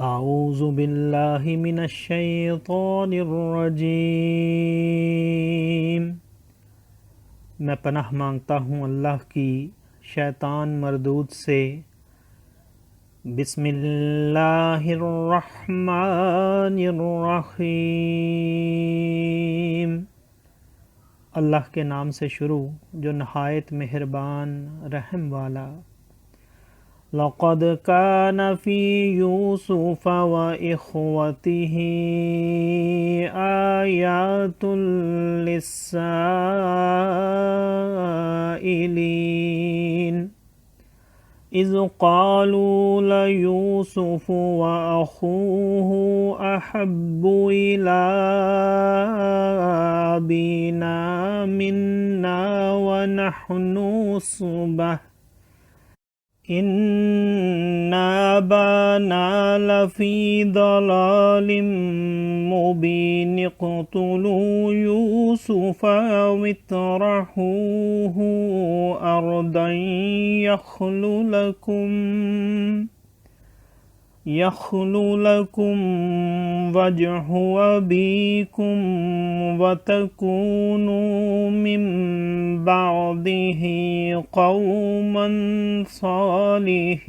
اعوذ باللہ من الشیطان الرجیم۔ میں پناہ مانگتا ہوں اللہ کی شیطان مردود سے۔ بسم اللہ الرحمن الرحیم۔ اللہ کے نام سے شروع جو نہایت مہربان رحم والا۔ لقد كان في يوسف وإخوته آيات للسائلين إذ قالوا ليوسف وأخوه أحب إلى أبينا منا ونحن عصبة إن أبانا لفي ضلال مبين اقتلوا يوسف أو اطرحوه أرضا يخل لكم وجه أبيكم وتكونوا من بعده قوما صالحين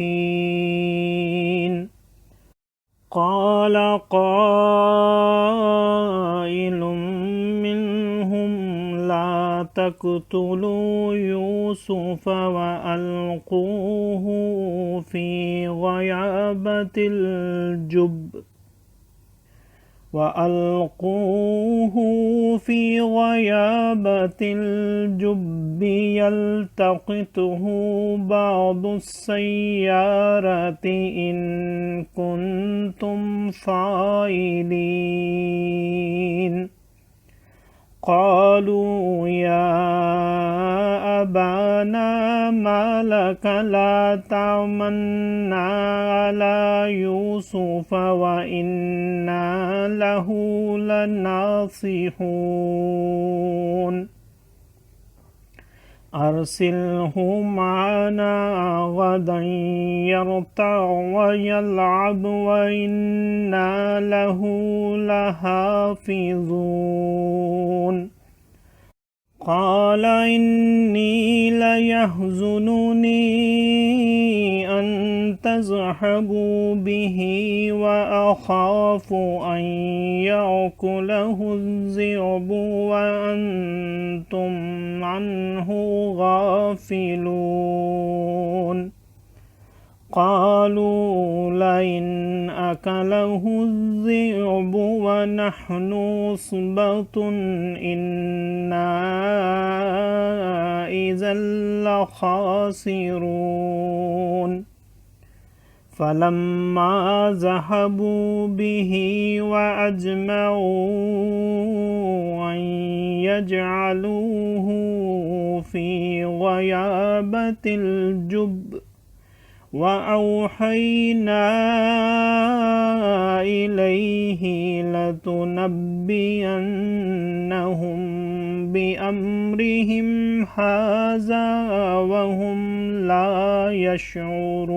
قال قائل منهم لا تقتلوا يوسف وألقوه في غيابة الجب يلتقطه بعض السيارة إن كنتم فاعلين قالوا يا أبانا ما لك لا تأمنا على يوسف وإنا له لناصحون أرسله معنا غدا يرتع ويلعب وإنا له لحافظون قال إني ليحزنني أن تذهبوا به وأخاف أن يأكله الذئب وأنتم عنه غافلون قالوا لئن أكله الذئب ونحن عصبة إنا إذا لخاسرون فلما ذهبوا به وأجمعوا أن يجعلوه في غيابة الجب وأوحينا إليه لتنبئنهم بأمرهم هذا وهم لا يشعرون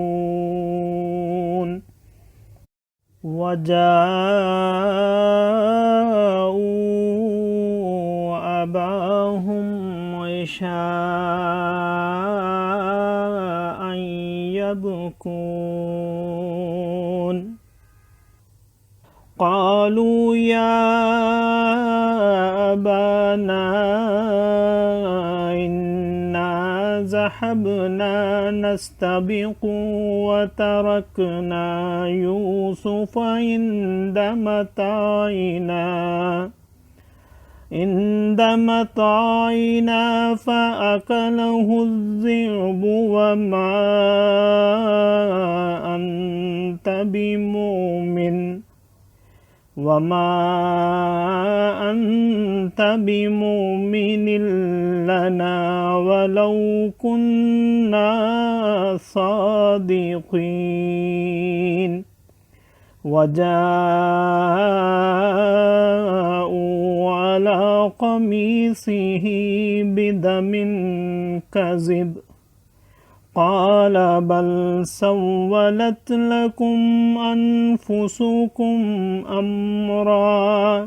وجاءوا أباهم عشاء يبكون قالوا يا أبانا إنا ذهبنا نستبق وتركنا يوسف عند متاعنا فأكله الذئب وما أنت بمؤمن لنا ولو كنا صادقين وجاءوا على قميصه بدم كذب قال بل سولت لكم أنفسكم أمرا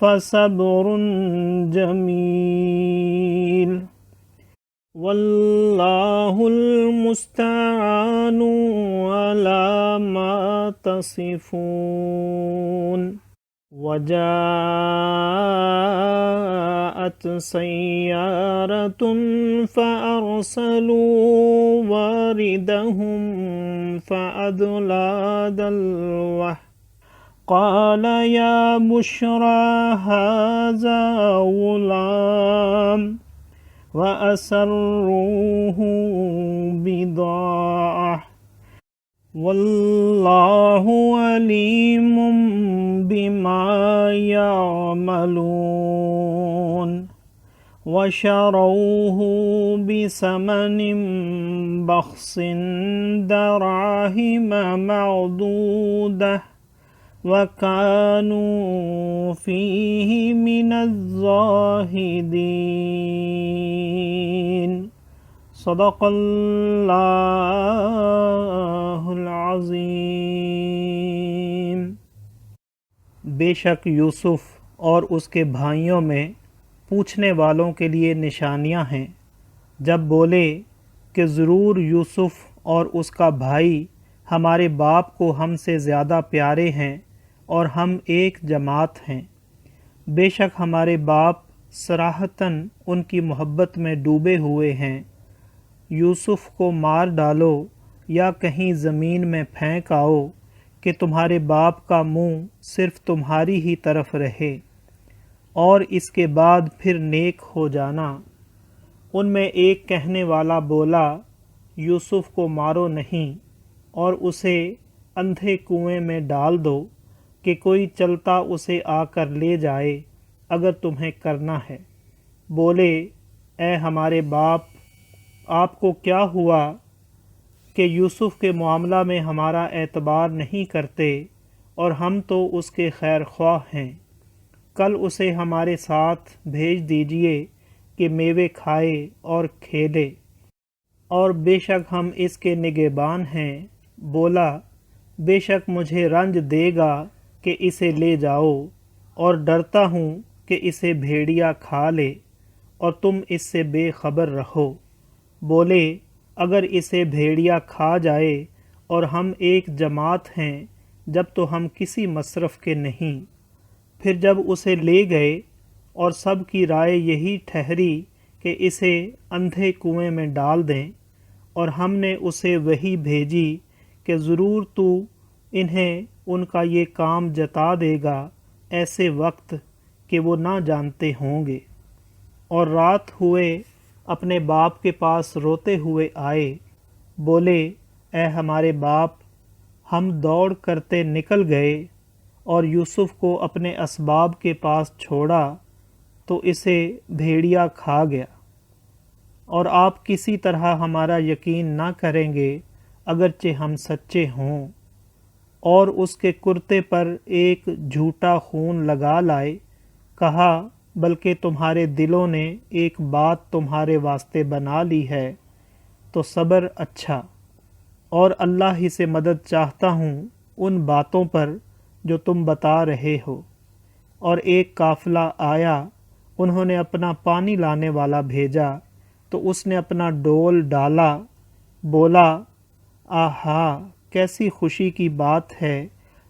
فصبر جميل واللہ المستعان على ما تصفون وجاءت سيارة فأرسلوا واردهم فأدلى دلوه قال يا بشرى هذا غلام وأسروه بضاعة واللہ علیم بما يعملون وشروه بثمن بخس دراهم معدودة وَكَانُوا فِيهِ مِنَ الزَّاهِدِينَ صدق اللہ العظیم۔ بے شک یوسف اور اس کے بھائیوں میں پوچھنے والوں کے لیے نشانیاں ہیں، جب بولے کہ ضرور یوسف اور اس کا بھائی ہمارے باپ کو ہم سے زیادہ پیارے ہیں اور ہم ایک جماعت ہیں۔ بے شک ہمارے باپ صراحتاً ان کی محبت میں ڈوبے ہوئے ہیں۔ یوسف کو مار ڈالو یا کہیں زمین میں پھینک آؤ کہ تمہارے باپ کا منہ صرف تمہاری ہی طرف رہے، اور اس کے بعد پھر نیک ہو جانا۔ ان میں ایک کہنے والا بولا، یوسف کو مارو نہیں اور اسے اندھے کنویں میں ڈال دو کہ کوئی چلتا اسے آ کر لے جائے اگر تمہیں کرنا ہے۔ بولے، اے ہمارے باپ، آپ کو کیا ہوا کہ یوسف کے معاملہ میں ہمارا اعتبار نہیں کرتے، اور ہم تو اس کے خیر خواہ ہیں۔ کل اسے ہمارے ساتھ بھیج دیجئے کہ میوے کھائے اور کھیلے، اور بے شک ہم اس کے نگہبان ہیں۔ بولا، بے شک مجھے رنج دے گا کہ اسے لے جاؤ، اور ڈرتا ہوں کہ اسے بھیڑیا کھا لے اور تم اس سے بے خبر رہو۔ بولے، اگر اسے بھیڑیا کھا جائے اور ہم ایک جماعت ہیں، جب تو ہم کسی مصرف کے نہیں۔ پھر جب اسے لے گئے اور سب کی رائے یہی ٹھہری کہ اسے اندھے کنویں میں ڈال دیں، اور ہم نے اسے وحی بھیجی کہ ضرور تو انہیں ان کا یہ کام جتا دے گا ایسے وقت کہ وہ نہ جانتے ہوں گے۔ اور رات ہوئے اپنے باپ کے پاس روتے ہوئے آئے، بولے، اے ہمارے باپ، ہم دوڑ کرتے نکل گئے اور یوسف کو اپنے اسباب کے پاس چھوڑا تو اسے بھیڑیا کھا گیا، اور آپ کسی طرح ہمارا یقین نہ کریں گے اگرچہ ہم سچے ہوں۔ اور اس کے کرتے پر ایک جھوٹا خون لگا لائے، کہا، بلکہ تمہارے دلوں نے ایک بات تمہارے واسطے بنا لی ہے تو صبر اچھا، اور اللہ ہی سے مدد چاہتا ہوں ان باتوں پر جو تم بتا رہے ہو۔ اور ایک قافلہ آیا، انہوں نے اپنا پانی لانے والا بھیجا تو اس نے اپنا ڈول ڈالا، بولا، آہا، کیسی خوشی کی بات ہے،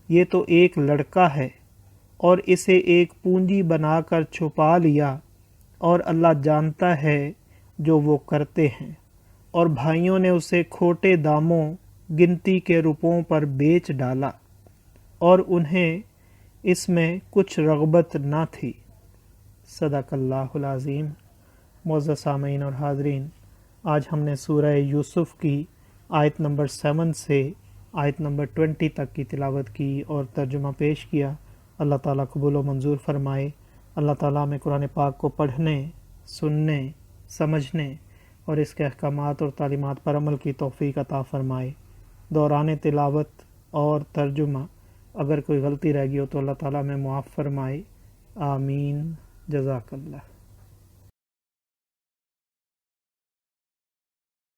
یہ تو ایک لڑکا ہے، اور اسے ایک پونجی بنا کر چھپا لیا، اور اللہ جانتا ہے جو وہ کرتے ہیں۔ اور بھائیوں نے اسے کھوٹے داموں گنتی کے روپوں پر بیچ ڈالا، اور انہیں اس میں کچھ رغبت نہ تھی۔ صدق اللہ العظیم۔ معزز سامعین اور حاضرین، آج ہم نے سورہ یوسف کی آیت نمبر 7 سے آیت نمبر 20 تک کی تلاوت کی اور ترجمہ پیش کیا۔ اللہ تعالیٰ قبول و منظور فرمائے۔ اللہ تعالیٰ میں قرآن پاک کو پڑھنے، سننے، سمجھنے اور اس کے احکامات اور تعلیمات پر عمل کی توفیق عطا فرمائے۔ دوران تلاوت اور ترجمہ اگر کوئی غلطی رہ گئی ہو تو اللہ تعالیٰ میں معاف فرمائے۔ آمین۔ جزاک اللہ۔